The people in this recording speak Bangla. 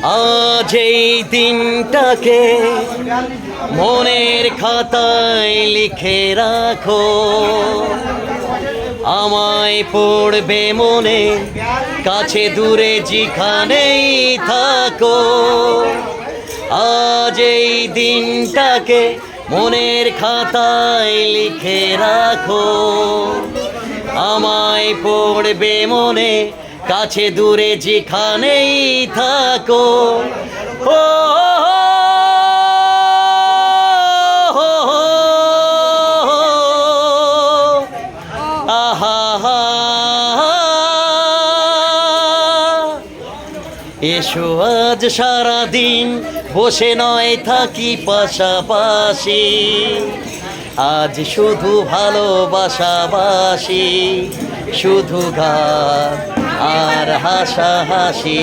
আজ এই দিনটাকে মনের খাতায় লিখে রাখো, আমায় পড়বে মনে, কাছে দূরে যেখানেই থাকো। আজ এই দিনটাকে মনের খাতায় লিখে রাখো, আমায় পড়বে মনে, কাছে দূরে যেখানেই থাকো। ও আহা, এসো আজ সারাদিন বসে নয় থাকি পাশাপাশি, আজ শুধু ভালোবাসাবাসি, শুধু গান আর হাসাহাসি।